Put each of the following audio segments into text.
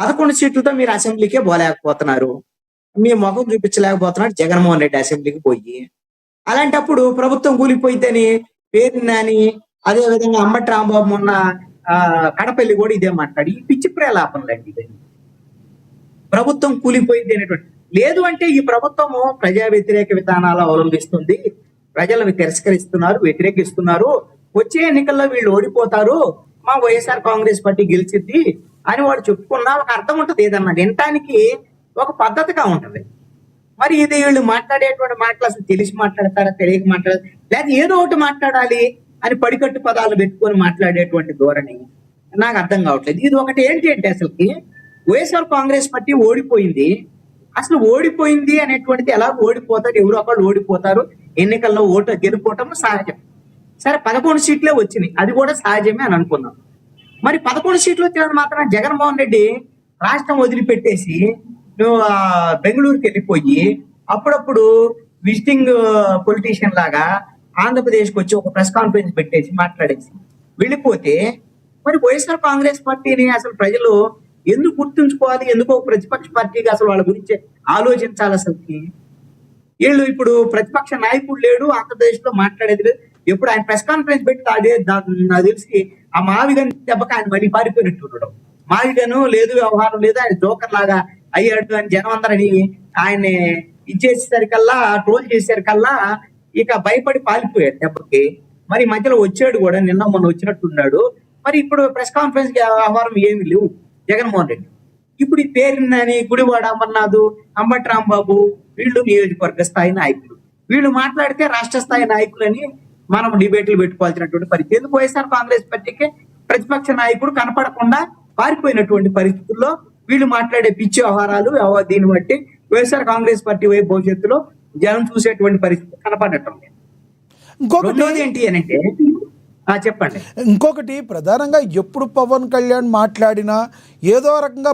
11 సీట్లతో మీరు అసెంబ్లీకే పోలేకపోతున్నారు. మీ మొఖం చూపించలేకపోతున్నాడు జగన్మోహన్ రెడ్డి అసెంబ్లీకి పోయి. అలాంటప్పుడు ప్రభుత్వం కూలిపోయిద్దని పేర్ని నాని, అదే విధంగా అంబటి రాంబాబు మొన్న కడపల్లి కూడా ఇదే మాట్లాడి ఈ పిచ్చి ప్రేలాపనలండి ఇవన్నీ. ప్రభుత్వం కూలిపోయింది అనేటువంటి లేదు అంటే ఈ ప్రభుత్వము ప్రజా వ్యతిరేక విధానాలు అవలంబిస్తుంది, ప్రజలను తిరస్కరిస్తున్నారు, వ్యతిరేకిస్తున్నారు, వచ్చే ఎన్నికల్లో వీళ్ళు ఓడిపోతారు, మా వైఎస్ఆర్ కాంగ్రెస్ పార్టీ గెలిచిద్ది అని వాడు చెప్పుకున్నా ఒక అర్థం ఉంటుంది, ఏదన్నా వినటానికి ఒక పద్ధతిగా ఉంటది. మరి ఇది వీళ్ళు మాట్లాడేటువంటి మాటలు అసలు తెలిసి మాట్లాడతారా, తెలియక మాట్లాడాలి, లేదా ఏదో ఒకటి మాట్లాడాలి అని పడికట్టు పదాలు పెట్టుకొని మాట్లాడేటువంటి ధోరణి నాకు అర్థం కావట్లేదు. ఇది ఒకటి ఏంటి అంటే అసలుకి వైఎస్ఆర్ కాంగ్రెస్ పార్టీ ఓడిపోయింది. అసలు ఓడిపోయింది అనేటువంటిది ఎలా ఓడిపోతారు, ఎవరు ఒకళ్ళు ఓడిపోతారు, ఎన్నికల్లో ఓటు గెలుపోవటం సహజం. సరే 11 సీట్లే వచ్చినాయి, అది కూడా సహజమే అని అనుకున్నాం. మరి 11 సీట్లు వచ్చినప్పుడు మాత్రం జగన్మోహన్ రెడ్డి రాష్ట్రం వదిలిపెట్టేసి బెంగళూరుకి వెళ్ళిపోయి అప్పుడప్పుడు విజిటింగ్ పొలిటీషియన్ లాగా ఆంధ్రప్రదేశ్కి వచ్చి ఒక ప్రెస్ కాన్ఫరెన్స్ పెట్టేసి మాట్లాడేసి వెళ్ళిపోతే మరి వైఎస్ఆర్ కాంగ్రెస్ పార్టీని అసలు ప్రజలు ఎందుకు గుర్తుంచుకోవాలి, ఎందుకో ప్రతిపక్ష పార్టీగా అసలు వాళ్ళ గురించి ఆలోచించాలి. అసలుకి వీళ్ళు ఇప్పుడు ప్రతిపక్ష నాయకుడు లేడు, ఆంధ్రప్రదేశ్ లో మాట్లాడేది లేదు. ఎప్పుడు ఆయన ప్రెస్ కాన్ఫరెన్స్ పెట్టి అదే నాకు తెలిసి ఆ మావిగన్ దెబ్బకి ఆయన మళ్ళీ పారిపోయినట్టు ఉండడం. మావిగను లేదు, వ్యవహారం లేదు, ఆయన జోకర్ లాగా అయ్యాడు అని జనం అందరని ఆయన్ని ఇచ్చేసేసరికల్లా, ట్రోల్ చేసేసరికల్లా ఇక భయపడి పారిపోయాడు దెబ్బకి. మరి మధ్యలో వచ్చాడు కూడా, నిన్న మొన్న వచ్చినట్టున్నాడు. మరి ఇప్పుడు ప్రెస్ కాన్ఫరెన్స్ వ్యవహారం ఏమి లేవు జగన్మోహన్ రెడ్డి. ఇప్పుడు ఈ పేరుని గుడివాడ అమర్నాథ్, అంబటి రాంబాబు వీళ్ళు నియోజకవర్గ స్థాయి నాయకులు, వీళ్ళు మాట్లాడితే రాష్ట్ర స్థాయి నాయకులని మనం డిబేట్లు పెట్టుకోవాల్సినటువంటి పరిస్థితి. ఎందుకు వైఎస్ఆర్ కాంగ్రెస్ పార్టీకి ప్రతిపక్ష నాయకుడు కనపడకుండా పారిపోయినటువంటి పరిస్థితుల్లో వీళ్ళు మాట్లాడే పిచ్చి వ్యవహారాలు దీన్ని బట్టి వైఎస్ఆర్ కాంగ్రెస్ పార్టీ వైపు భవిష్యత్తులో జనం చూసేటువంటి పరిస్థితి కనపడటం లేదు. ఇంకొకటి ఏంటి అని అంటే చెప్పండి. ఇంకొకటి ప్రధానంగా ఎప్పుడు పవన్ కళ్యాణ్ మాట్లాడినా ఏదో రకంగా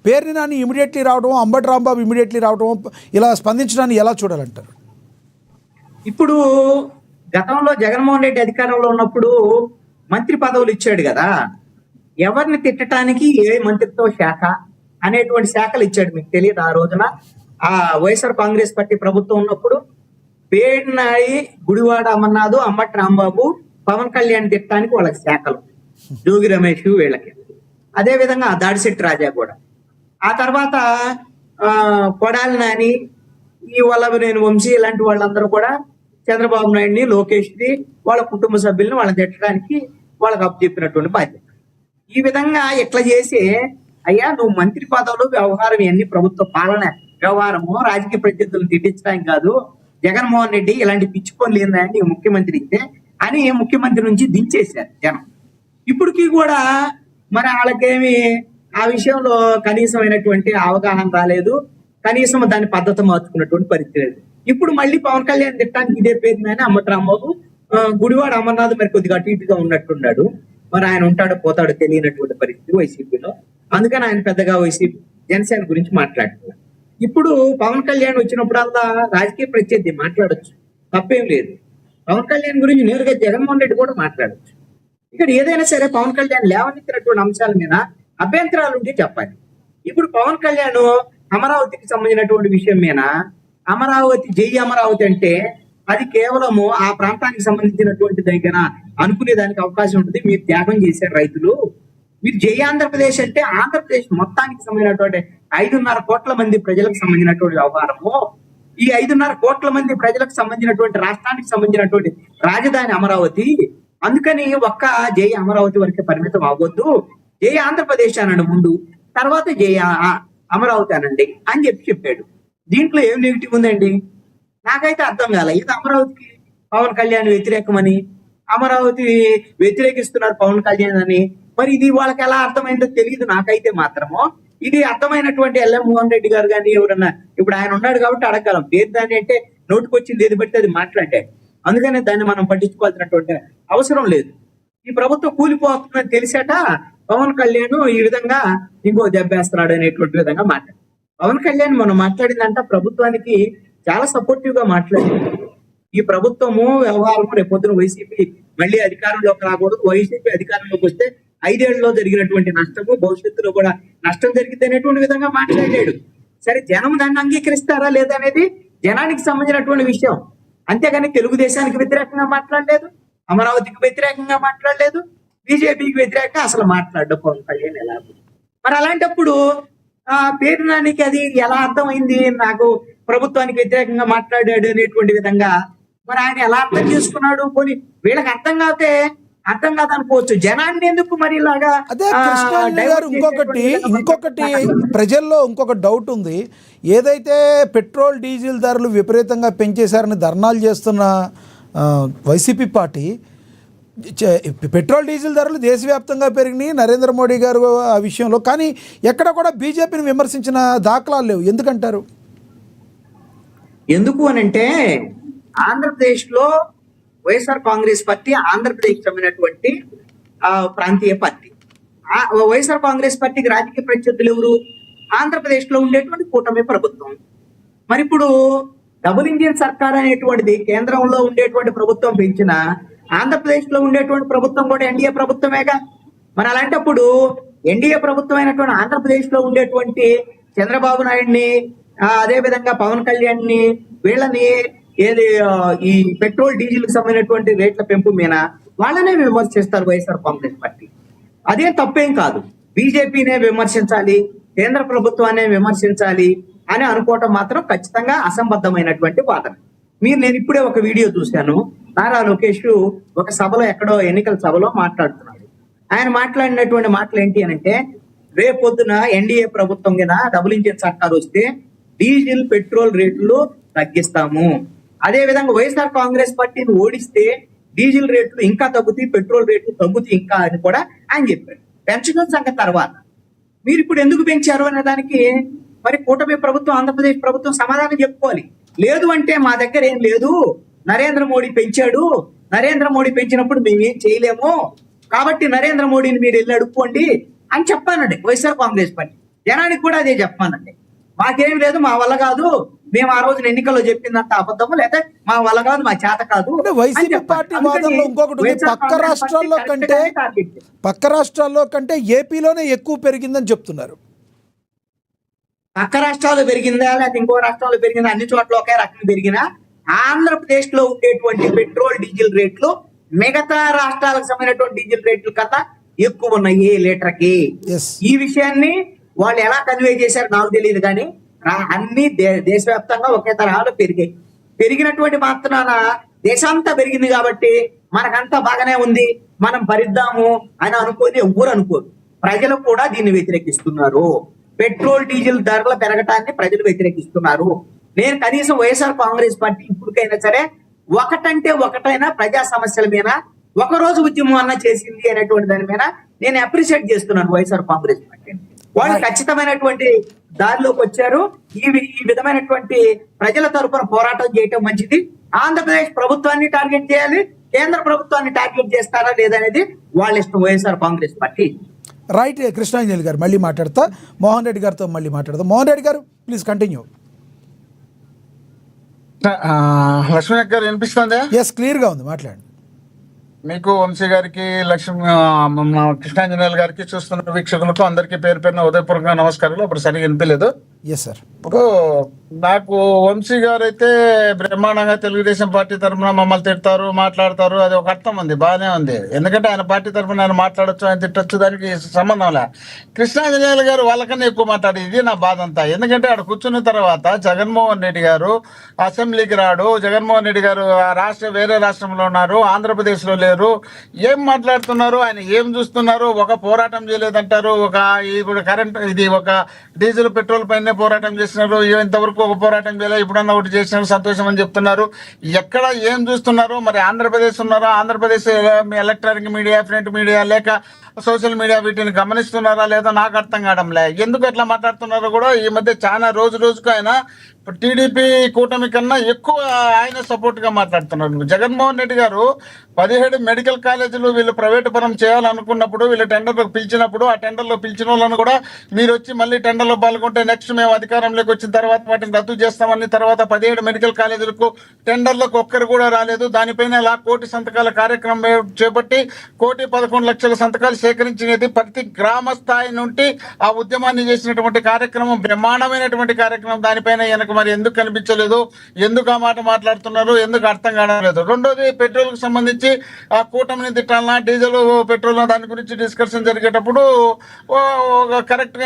పేరుని నాని ఇమీడియట్లీ రావడం, అంబటి రాంబాబు ఇమీడియట్లీ రావడం, ఇలా స్పందించడాన్ని ఎలా చూడాలంటారు? ఇప్పుడు గతంలో జగన్మోహన్ రెడ్డి అధికారంలో ఉన్నప్పుడు మంత్రి పదవులు ఇచ్చాడు కదా, ఎవరిని తిట్టడానికి ఏ మంత్రిత్వ శాఖ అనేటువంటి శాఖలు ఇచ్చాడు, మీకు తెలియదు. ఆ రోజున ఆ వైఎస్ఆర్ కాంగ్రెస్ పార్టీ ప్రభుత్వం ఉన్నప్పుడు పేర్నాయి, గుడివాడ అమర్నాథ్, అంబటి రాంబాబు, పవన్ కళ్యాణ్ తిట్టడానికి వాళ్ళకి శాఖలు, జోగి రమేష్ వీళ్ళకి, అదే విధంగా దాడిశెట్టి రాజా కూడా. ఆ తర్వాత కొడాలి నాని, ఈ వల్లభనేని వంశీ ఇలాంటి వాళ్ళందరూ కూడా చంద్రబాబు నాయుడిని, లోకేష్ ని, వాళ్ళ కుటుంబ సభ్యుల్ని వాళ్ళని తిట్టడానికి వాళ్ళకి అప్పచెప్పినటువంటి బాధ్యత. ఈ విధంగా ఎట్లా చేసి అయ్యా నువ్వు మంత్రి పదవులు వ్యవహారం ఇవన్నీ ప్రభుత్వ పాలన వ్యవహారము, రాజకీయ ప్రత్యర్థులను తిట్టించడానికి కాదు, జగన్మోహన్ రెడ్డి ఇలాంటి పిచ్చి పనులు ఏందని ముఖ్యమంత్రి ఇస్తే అని ముఖ్యమంత్రి నుంచి దించేశారు జనం. ఇప్పటికీ కూడా మరి వాళ్ళకేమి ఆ విషయంలో కనీసమైనటువంటి అవగాహన రాలేదు, కనీసం దాని పద్ధతి మార్చుకున్నటువంటి పరిస్థితి లేదు. ఇప్పుడు మళ్ళీ పవన్ కళ్యాణ్ తిట్టడానికి ఇదే పేరునైనా అంబటి రాంబాబు, గుడివాడ అమర్నాథ్ మరి కొద్దిగా అటు ఇటుగా ఉన్నట్టున్నాడు. మరి ఆయన ఉంటాడో పోతాడో తెలియనటువంటి పరిస్థితి వైసీపీలో. అందుకని ఆయన పెద్దగా వైసీపీ జనసేన గురించి మాట్లాడుతున్నారు. ఇప్పుడు పవన్ కళ్యాణ్ వచ్చినప్పుడల్లా రాజకీయ ప్రత్యర్థి మాట్లాడొచ్చు, తప్పేం లేదు. పవన్ కళ్యాణ్ గురించి నేరుగా జగన్మోహన్ రెడ్డి కూడా మాట్లాడచ్చు. ఇక్కడ ఏదైనా సరే పవన్ కళ్యాణ్ లేవనెత్తినటువంటి అంశాల మీద అభ్యంతరాలు ఉంటే చెప్పాలి. ఇప్పుడు పవన్ కళ్యాణ్ అమరావతికి సంబంధించినటువంటి విషయం మీద, అమరావతి జై అమరావతి అంటే అది కేవలము ఆ ప్రాంతానికి సంబంధించినటువంటి దగ్గర అనుకునే దానికి అవకాశం ఉంటుంది. మీరు త్యాగం చేశారు రైతులు, మీరు జై ఆంధ్రప్రదేశ్ అంటే ఆంధ్రప్రదేశ్ మొత్తానికి సంబంధించినటువంటి 5.5 కోట్ల మంది ప్రజలకు సంబంధించినటువంటి వ్యవహారము. ఈ 5.5 కోట్ల మంది ప్రజలకు సంబంధించినటువంటి రాష్ట్రానికి సంబంధించినటువంటి రాజధాని అమరావతి. అందుకని ఒక్క జై అమరావతి వరకే పరిమితం అవ్వద్దు, జై ఆంధ్రప్రదేశ్ అనండి ముందు, తర్వాత జై అమరావతి అనండి అని చెప్పాడు. దీంట్లో ఏం నెగిటివ్ ఉందండి? నాకైతే అర్థం కాలే. ఇది అమరావతికి పవన్ కళ్యాణ్ వ్యతిరేకమని, అమరావతి వ్యతిరేకిస్తున్నారు పవన్ కళ్యాణ్ అని, మరి ఇది వాళ్ళకి ఎలా అర్థమైందో తెలియదు నాకైతే. మాత్రము ఇది అర్థమైనటువంటి ఎల్ఎం మోహన్ రెడ్డి గారు కానీ ఎవరన్నా, ఇప్పుడు ఆయన ఉన్నాడు కాబట్టి అడగలం, పేరు దాన్ని అంటే నోటికి వచ్చింది ఏది పెడితే అది మాట్లాడాడు. అందుకనే దాన్ని మనం పట్టించుకోవాల్సినటువంటి అవసరం లేదు. ఈ ప్రభుత్వం కూలిపోతుందని తెలిసాట పవన్ కళ్యాణ్ ఈ విధంగా ఇంకో దెబ్బేస్తున్నాడు అనేటువంటి విధంగా మాట్లాడు. పవన్ కళ్యాణ్ మనం మాట్లాడిందంట ప్రభుత్వానికి చాలా సపోర్టివ్ గా మాట్లాడింది. ఈ ప్రభుత్వము వ్యవహారము రేపొద్దున వైసీపీ మళ్ళీ అధికారంలోకి రాకూడదు, వైసీపీ అధికారంలోకి వస్తే 5 ఏళ్లలో జరిగినటువంటి నష్టము, భవిష్యత్తులో కూడా నష్టం జరిగింది అనేటువంటి విధంగా మాట్లాడాడు. సరే, జనం దాన్ని అంగీకరిస్తారా లేదా అనేది జనానికి సంబంధించినటువంటి విషయం. అంతేగాని తెలుగుదేశానికి వ్యతిరేకంగా మాట్లాడలేదు, అమరావతికి వ్యతిరేకంగా మాట్లాడలేదు, బీజేపీకి వ్యతిరేకంగా అసలు మాట్లాడ్డు పవన్ కళ్యాణ్ ఎలా. మరి అలాంటప్పుడు పేరు నానికి అది ఎలా అర్థమైంది, నాకు ప్రభుత్వానికి వ్యతిరేకంగా మాట్లాడాడు అనేటువంటి విధంగా మరి ఆయన ఎలా అర్థం చేసుకున్నాడు? పోనీ వీళ్ళకి అర్థం కాదనుకోవచ్చు, జనాన్ని ఎందుకు మరి ఇలాగా అదే కృష్ణారెడ్డి గారు, ఇంకొకటి ప్రజల్లో ఇంకొక డౌట్ ఉంది. ఏదైతే పెట్రోల్ డీజిల్ ధరలు విపరీతంగా పెంచేశారని ధర్నాలు చేస్తున్న వైసీపీ పార్టీ, పెట్రోల్ డీజిల్ ధరలు దేశవ్యాప్తంగా పెరిగినాయి నరేంద్ర మోడీ గారు ఆ విషయంలో, కానీ ఎక్కడ కూడా బీజేపీని విమర్శించిన దాఖలాలు లేవు. ఎందుకంటారు? ఎందుకు అనంటే ఆంధ్రప్రదేశ్ లో వైఎస్ఆర్ కాంగ్రెస్ పార్టీ ఆంధ్రప్రదేశ్ చెందినటువంటి ప్రాంతీయ పార్టీ. వైఎస్ఆర్ కాంగ్రెస్ పార్టీకి రాజకీయ ప్రత్యర్థులు ఎవరు? ఆంధ్రప్రదేశ్ లో ఉండేటువంటి కూటమి ప్రభుత్వం. మరి ఇప్పుడు డబుల్ ఇంజిన్ సర్కార్ అనేటువంటిది కేంద్రంలో ఉండేటువంటి ప్రభుత్వం పెంచిన ఆంధ్రప్రదేశ్ లో ఉండేటువంటి ప్రభుత్వం కూడా ఎన్డీఏ ప్రభుత్వమేగా. మరి అలాంటప్పుడు ఎన్డీఏ ప్రభుత్వం అయినటువంటి ఆంధ్రప్రదేశ్ లో ఉండేటువంటి చంద్రబాబు నాయుడిని, అదే విధంగా పవన్ కళ్యాణ్ ని, వీళ్ళని ఈ పెట్రోల్ డీజిల్ కి సంబంధించినటువంటి రేట్ల పెంపు మీద వాళ్ళనే విమర్శిస్తారు వైఎస్ఆర్ కాంగ్రెస్ పార్టీ. అదే తప్పేం కాదు. బీజేపీనే విమర్శించాలి, కేంద్ర ప్రభుత్వాన్ని విమర్శించాలి అని అనుకోవటం మాత్రం ఖచ్చితంగా అసంబద్ధమైనటువంటి వాదన. నేను ఇప్పుడే ఒక వీడియో చూశాను. నారా లోకేష్ ఒక సభలో, ఎక్కడో ఎన్నికల సభలో మాట్లాడుతున్నాడు. ఆయన మాట్లాడినటువంటి మాటలు ఏంటి అనంటే, రేపొద్దున ఎన్డీఏ ప్రభుత్వం కింద డబుల్ ఇంజిన్ సర్కార్ వస్తే డీజిల్ పెట్రోల్ రేట్లు తగ్గిస్తాము, అదే విధంగా వైఎస్ఆర్ కాంగ్రెస్ పార్టీని ఓడిస్తే డీజిల్ రేట్లు ఇంకా తగ్గుతాయి, పెట్రోల్ రేట్లు తగ్గుతాయి ఇంకా అని కూడా ఆయన చెప్పారు. పెంచడం సంగతి తర్వాత, మీరు ఇప్పుడు ఎందుకు పెంచారు అనే దానికి మరి కూటమి ప్రభుత్వం, ఆంధ్రప్రదేశ్ ప్రభుత్వం సమాధానం చెప్పుకోవాలి. లేదు అంటే మా దగ్గర ఏం లేదు, నరేంద్ర మోడీ పెంచాడు, నరేంద్ర మోడీ పెంచినప్పుడు మేమేం చేయలేము, కాబట్టి నరేంద్ర మోడీని మీరు వెళ్ళి అడుక్కోండి అని చెప్పానండి వైఎస్ఆర్ కాంగ్రెస్ పార్టీ. జనానికి కూడా అదే చెప్పానండి. మాకేం లేదు, మా వల్ల కాదు, మేము ఆ రోజున ఎన్నికల్లో చెప్పిందంత అబద్ధము, లేదా మా వల్ల కాదు, మా చేత కాదు. వైసీపీ పార్టీ వాదనలో ఇంకొకటి ఉంది, పక్క రాష్ట్రాల్లో కంటే ఏపీలోనే ఎక్కువ పెరిగిందని చెప్తున్నారు. పక్క రాష్ట్రాల్లో పెరిగిందా లేకపోతే ఇంకో రాష్ట్రంలో పెరిగిందా, అన్ని చోట్ల ఒకే రకంగా పెరిగినా ఆంధ్రప్రదేశ్ లో ఉండేటువంటి పెట్రోల్ డీజిల్ రేట్లు మిగతా రాష్ట్రాలకు సంబంధించినటువంటి డీజిల్ రేట్ల కన్నా ఎక్కువ ఉన్నాయి లీటర్కి. ఈ విషయాన్ని వాళ్ళు ఎలా కన్వే చేశారు నాకు తెలియదు, కానీ అన్ని దేశవ్యాప్తంగా ఒకే తరహాలో పెరిగినటువంటి మాత్రాన దేశంతా పెరిగింది కాబట్టి మనకంతా బాగానే ఉంది, మనం భరిద్దాము అని అనుకోని ఎవ్వరు అనుకోరు. ప్రజలు కూడా దీన్ని వ్యతిరేకిస్తున్నారు. పెట్రోల్ డీజిల్ ధరల పెరగటాన్ని ప్రజలు వ్యతిరేకిస్తున్నారు. నేను కనీసం వైఎస్ఆర్ కాంగ్రెస్ పార్టీ ఇప్పటికైనా సరే ఒకటైనా ప్రజా సమస్యల మీద ఒకరోజు ఉద్యమం అన్న చేసింది అనేటువంటి దాని మీద నేను అప్రిషియేట్ చేస్తున్నాను వైఎస్ఆర్ కాంగ్రెస్ పార్టీ. వాళ్ళు ఖచ్చితమైనటువంటి దారిలోకి వచ్చారు. ఈ విధమైనటువంటి ప్రజల తరపున పోరాటం చేయటం మంచిది. ఆంధ్రప్రదేశ్ ప్రభుత్వాన్ని టార్గెట్ చేయాలి, కేంద్ర ప్రభుత్వాన్ని టార్గెట్ చేస్తారా లేదనేది వాళ్ళ ఇష్టం, వైఎస్ఆర్ కాంగ్రెస్ పార్టీ. రైట్. కృష్ణాంజలి గారు మళ్ళీ మాట్లాడతా, మోహన్ రెడ్డి గారితో మళ్ళీ మాట్లాడతా. మోహన్ రెడ్డి గారు ప్లీజ్ కంటిన్యూ. లక్ష్మీ గారు వినిపిస్తుందా? ఎస్, క్లియర్గా ఉంది, మాట్లాడండి. మీకు, వంశీ గారికి, కృష్ణాంజనేయులు గారికి, చూస్తున్న వీక్షకులకు అందరికీ పేరు పేరున ఉదయపూర్వకంగా నమస్కారాలు. అప్పుడు సరిగ్గా వినిపించలేదు. Yes sir. ఇప్పుడు నాకు వంశీ గారు అయితే బ్రహ్మాండంగా తెలుగుదేశం పార్టీ తరఫున మమ్మల్ని తిడతారు, మాట్లాడతారు, అది ఒక అర్థం ఉంది, బాగానే ఉంది. ఎందుకంటే ఆయన పార్టీ తరఫున ఆయన మాట్లాడచ్చు, ఆయన తిట్టచ్చు, దానికి సంబంధం లే. కృష్ణాంజనేయులు గారు వాళ్ళకన్నా ఎక్కువ మాట్లాడి, ఇది నా బాధ అంతా. ఎందుకంటే ఆడ కూర్చున్న తర్వాత జగన్మోహన్ రెడ్డి గారు అసెంబ్లీకి రాడు, జగన్మోహన్ రెడ్డి గారు వేరే రాష్ట్రంలో ఉన్నారు, ఆంధ్రప్రదేశ్లో లేరు, ఏం మాట్లాడుతున్నారు, ఆయన ఏం చూస్తున్నారు, ఒక పోరాటం చేయలేదంటారు, ఇప్పుడు కరెంట్ ఇది ఒక డీజిల్ పెట్రోల్ పైన పోరాటం చేస్తున్నారు, ఇంతవరకు ఒక పోరాటం చేయలేదు, ఇప్పుడన్నా ఒకటి చేసినారు, సంతోషం అని చెప్తున్నారు. ఎక్కడ ఏం చూస్తున్నారు మరి? ఆంధ్రప్రదేశ్ ఉన్నారా? Andhra Pradesh electronic media, print media, లేక సోషల్ మీడియా వీటిని గమనిస్తున్నారా లేదా నాకు అర్థం కావడంలే. ఎందుకు ఎట్లా మాట్లాడుతున్నారో కూడా ఈ మధ్య చాలా రోజుకు ఆయన టీడీపీ కూటమి కన్నా ఎక్కువ ఆయన సపోర్ట్ గా మాట్లాడుతున్నారు. జగన్మోహన్ రెడ్డి గారు 17 మెడికల్ కాలేజీలు వీళ్ళు ప్రైవేటు పరం చేయాలనుకున్నప్పుడు, వీళ్ళు టెండర్లకు పిలిచినప్పుడు, ఆ టెండర్లో పిలిచిన వాళ్ళను కూడా మీరు వచ్చి మళ్ళీ టెండర్లో పాల్గొంటే నెక్స్ట్ మేము అధికారంలోకి వచ్చిన తర్వాత వాటిని రద్దు చేస్తామని, తర్వాత 17 మెడికల్ కాలేజీలకు టెండర్లకు ఒక్కరు కూడా రాలేదు. దానిపైన 1,00,00,000 సంతకాల కార్యక్రమం చేపట్టి 1,11,00,000 సంతకాలు సేకరించినది ప్రతి గ్రామ స్థాయి నుండి ఆ ఉద్యమాన్ని చేసినటువంటి కార్యక్రమం బ్రహ్మాండమైనటువంటి కార్యక్రమం. దానిపైన వెనక మరి ఎందుకు కనిపించలేదు, ఎందుకు ఆ మాట మాట్లాడుతున్నారు, ఎందుకు అర్థం కావలేదు. రెండోది పెట్రోల్ కు సంబంధించి ఆ కూటమిని తిట్టాలన్నా, డీజిల్ పెట్రోల్ దాని గురించి డిస్కషన్ జరిగేటప్పుడు కరెక్ట్ గా